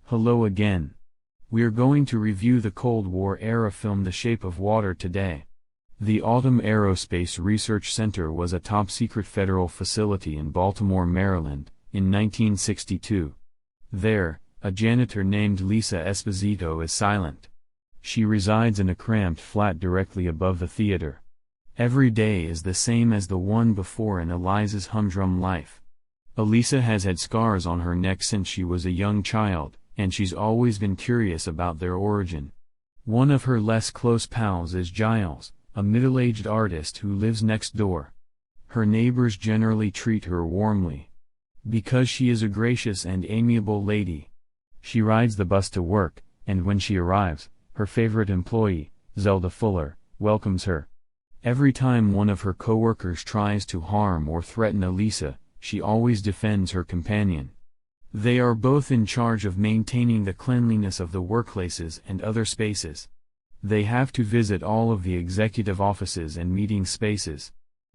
Hello again. We're going to review the Cold War-era film The Shape of Water today. The Autumn Aerospace Research Center was a top-secret federal facility in Baltimore, Maryland, in 1962. There, a janitor named Lisa Esposito is silent. She resides in a cramped flat directly above the theater. Every day is the same as the one before in Eliza's humdrum life. Elisa has had scars on her neck since she was a young child, and she's always been curious about their origin. One of her less close pals is Giles, a middle-aged artist who lives next door. Her neighbors generally treat her warmly, because she is a gracious and amiable lady. She rides the bus to work, and when she arrives, her favorite employee, Zelda Fuller, welcomes her. Every time one of her coworkers tries to harm or threaten Elisa, she always defends her companion. They are both in charge of maintaining the cleanliness of the workplaces and other spaces. They have to visit all of the executive offices and meeting spaces.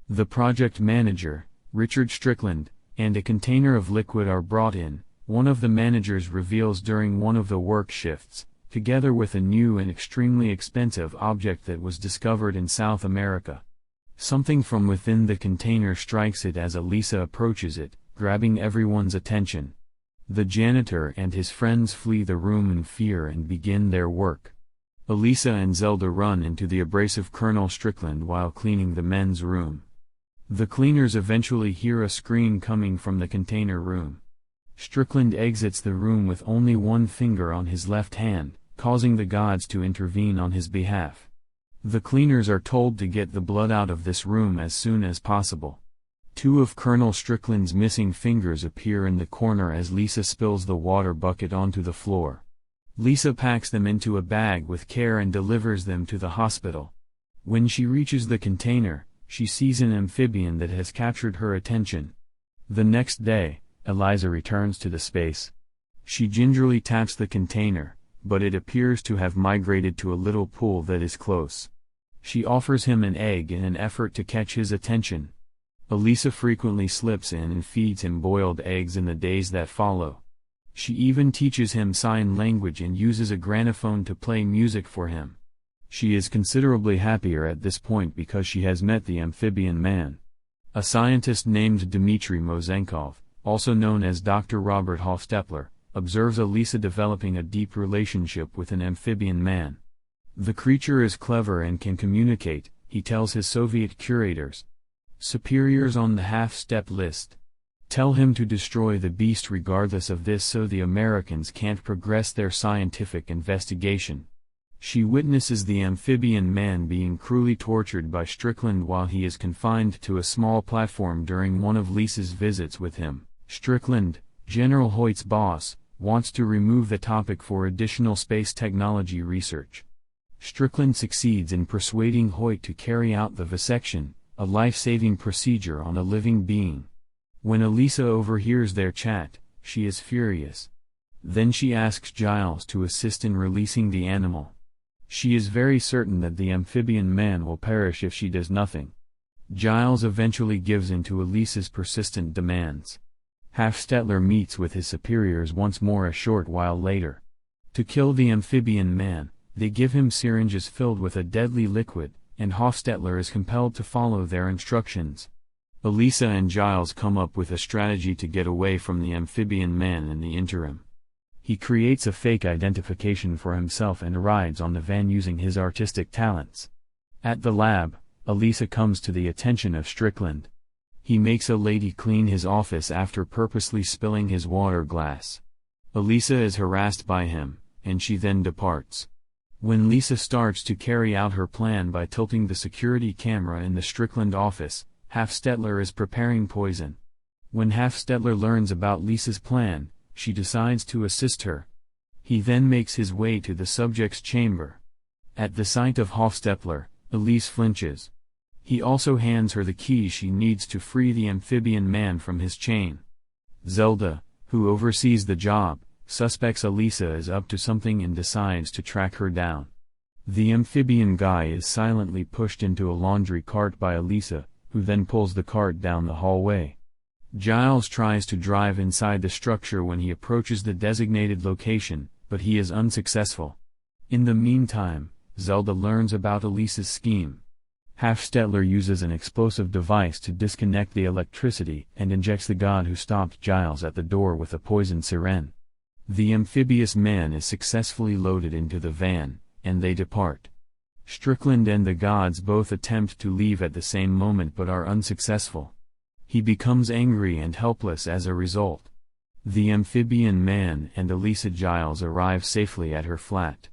The project manager, Richard Strickland, and a container of liquid are brought in, one of the managers reveals during one of the work shifts, together with a new and extremely expensive object that was discovered in South America. Something from within the container strikes it as Elisa approaches it, grabbing everyone's attention. The janitor and his friends flee the room in fear and begin their work. Elisa and Zelda run into the abrasive Colonel Strickland while cleaning the men's room. The cleaners eventually hear a scream coming from the container room. Strickland exits the room with only one finger on his left hand, causing the gods to intervene on his behalf. The cleaners are told to get the blood out of this room as soon as possible. Two of Colonel Strickland's missing fingers appear in the corner as Lisa spills the water bucket onto the floor. Lisa packs them into a bag with care and delivers them to the hospital. When she reaches the container, she sees an amphibian that has captured her attention. The next day, Eliza returns to the space. She gingerly taps the container, but it appears to have migrated to a little pool that is close. She offers him an egg in an effort to catch his attention. Elisa frequently slips in and feeds him boiled eggs in the days that follow. She even teaches him sign language and uses a gramophone to play music for him. She is considerably happier at this point because she has met the amphibian man. A scientist named Dmitry Mozenkov, also known as Dr. Robert Hofstetler, observes Elisa developing a deep relationship with an amphibian man. The creature is clever and can communicate, he tells his Soviet curators. Superiors on the half-step list tell him to destroy the beast regardless of this so the Americans can't progress their scientific investigation. She witnesses the amphibian man being cruelly tortured by Strickland while he is confined to a small platform during one of Lisa's visits with him. Strickland, General Hoyt's boss, wants to remove the topic for additional space technology research. Strickland succeeds in persuading Hoyt to carry out the visection, a life-saving procedure on a living being. When Elisa overhears their chat, she is furious. Then she asks Giles to assist in releasing the animal. She is very certain that the amphibian man will perish if she does nothing. Giles eventually gives in to Elisa's persistent demands. Hofstetler meets with his superiors once more a short while later. To kill the amphibian man, they give him syringes filled with a deadly liquid, and Hofstetler is compelled to follow their instructions. Elisa and Giles come up with a strategy to get away from the amphibian man in the interim. He creates a fake identification for himself and rides on the van using his artistic talents. At the lab, Elisa comes to the attention of Strickland. He makes a lady clean his office after purposely spilling his water glass. Elisa is harassed by him, and she then departs. When Lisa starts to carry out her plan by tilting the security camera in the Strickland office, Hofstetler is preparing poison. When Hofstetler learns about Lisa's plan, she decides to assist her. He then makes his way to the subject's chamber. At the sight of Hofstetler, Elise flinches. He also hands her the keys she needs to free the amphibian man from his chain. Zelda, who oversees the job, suspects Elisa is up to something and decides to track her down. The amphibian guy is silently pushed into a laundry cart by Elisa, who then pulls the cart down the hallway. Giles tries to drive inside the structure when he approaches the designated location, but he is unsuccessful. In the meantime, Zelda learns about Elisa's scheme. Hofstetler uses an explosive device to disconnect the electricity and injects the god who stopped Giles at the door with a poison syringe. The amphibious man is successfully loaded into the van, and they depart. Strickland and the gods both attempt to leave at the same moment but are unsuccessful. He becomes angry and helpless as a result. The amphibian man and Elisa Giles arrive safely at her flat.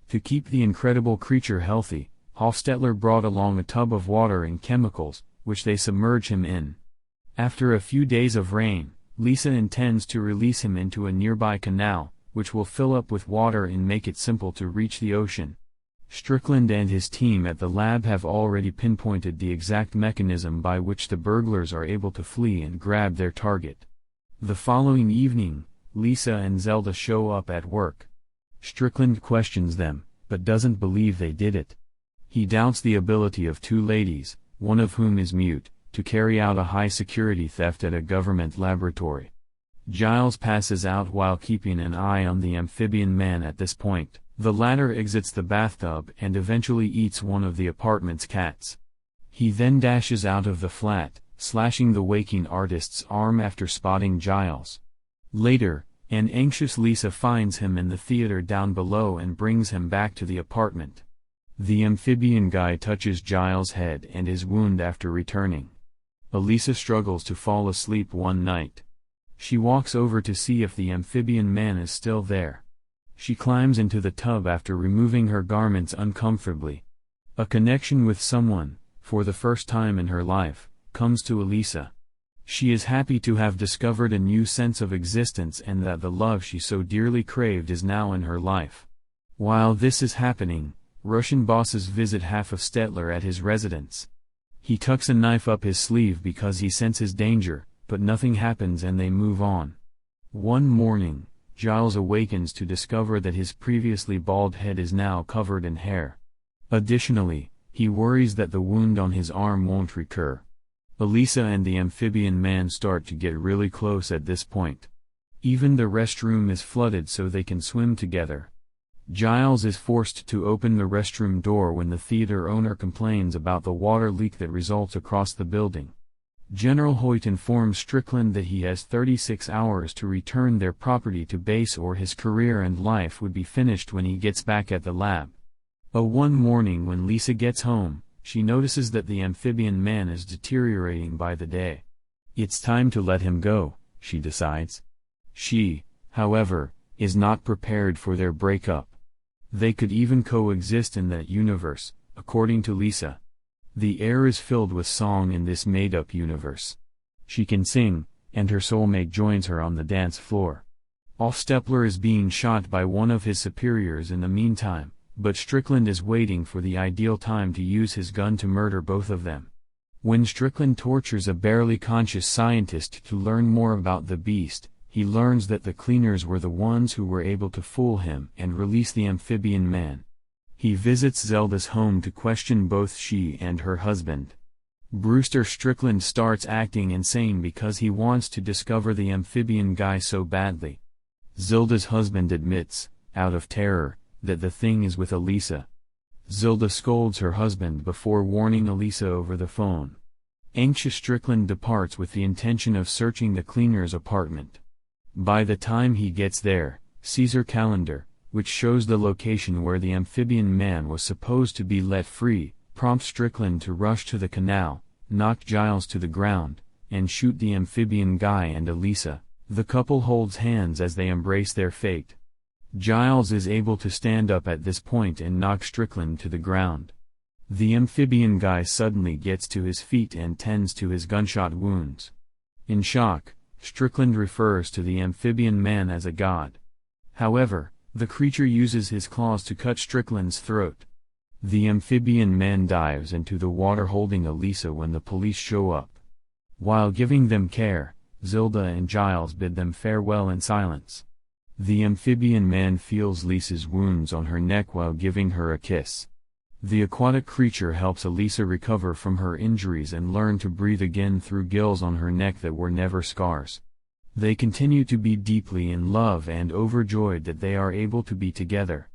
To keep the incredible creature healthy, Hofstetler brought along a tub of water and chemicals, which they submerge him in. After a few days of rain, Lisa intends to release him into a nearby canal, which will fill up with water and make it simple to reach the ocean. Strickland and his team at the lab have already pinpointed the exact mechanism by which the burglars are able to flee and grab their target. The following evening, Lisa and Zelda show up at work. Strickland questions them, but doesn't believe they did it. He doubts the ability of two ladies, one of whom is mute, to carry out a high-security theft at a government laboratory. Giles passes out while keeping an eye on the amphibian man at this point. The latter exits the bathtub and eventually eats one of the apartment's cats. He then dashes out of the flat, slashing the waking artist's arm after spotting Giles. Later, an anxious Lisa finds him in the theater down below and brings him back to the apartment. The amphibian guy touches Giles' head and his wound after returning. Elisa struggles to fall asleep one night. She walks over to see if the amphibian man is still there. She climbs into the tub after removing her garments uncomfortably. A connection with someone, for the first time in her life, comes to Elisa. She is happy to have discovered a new sense of existence and that the love she so dearly craved is now in her life. While this is happening, Russian bosses visit Hofstetler at his residence. He tucks a knife up his sleeve because he senses danger, but nothing happens and they move on. One morning, Giles awakens to discover that his previously bald head is now covered in hair. Additionally, he worries that the wound on his arm won't recur. Elisa and the amphibian man start to get really close at this point. Even the restroom is flooded so they can swim together. Giles is forced to open the restroom door when the theater owner complains about the water leak that results across the building. General Hoyt informs Strickland that he has 36 hours to return their property to base or his career and life would be finished when he gets back at the lab. One morning when Lisa gets home, she notices that the amphibian man is deteriorating by the day. It's time to let him go, she decides. She, however, is not prepared for their breakup. They could even coexist in that universe, according to Lisa. The air is filled with song in this made-up universe. She can sing, and her soulmate joins her on the dance floor. Hofstetler is being shot by one of his superiors in the meantime, but Strickland is waiting for the ideal time to use his gun to murder both of them. When Strickland tortures a barely conscious scientist to learn more about the beast, he learns that the cleaners were the ones who were able to fool him and release the amphibian man. He visits Zelda's home to question both she and her husband. Brewster Strickland starts acting insane because he wants to discover the amphibian guy so badly. Zelda's husband admits, out of terror, that the thing is with Elisa. Zelda scolds her husband before warning Elisa over the phone. Anxious Strickland departs with the intention of searching the cleaner's apartment. By the time he gets there, Caesar calendar, which shows the location where the amphibian man was supposed to be let free, prompts Strickland to rush to the canal, knock Giles to the ground, and shoot the amphibian guy and Elisa. The couple holds hands as they embrace their fate. Giles is able to stand up at this point and knock Strickland to the ground. The amphibian guy suddenly gets to his feet and tends to his gunshot wounds. In shock, Strickland refers to the amphibian man as a god. However, the creature uses his claws to cut Strickland's throat. The amphibian man dives into the water holding Elisa when the police show up. While giving them care, Zelda and Giles bid them farewell in silence. The amphibian man feels Lisa's wounds on her neck while giving her a kiss. The aquatic creature helps Elisa recover from her injuries and learn to breathe again through gills on her neck that were never scars. They continue to be deeply in love and overjoyed that they are able to be together.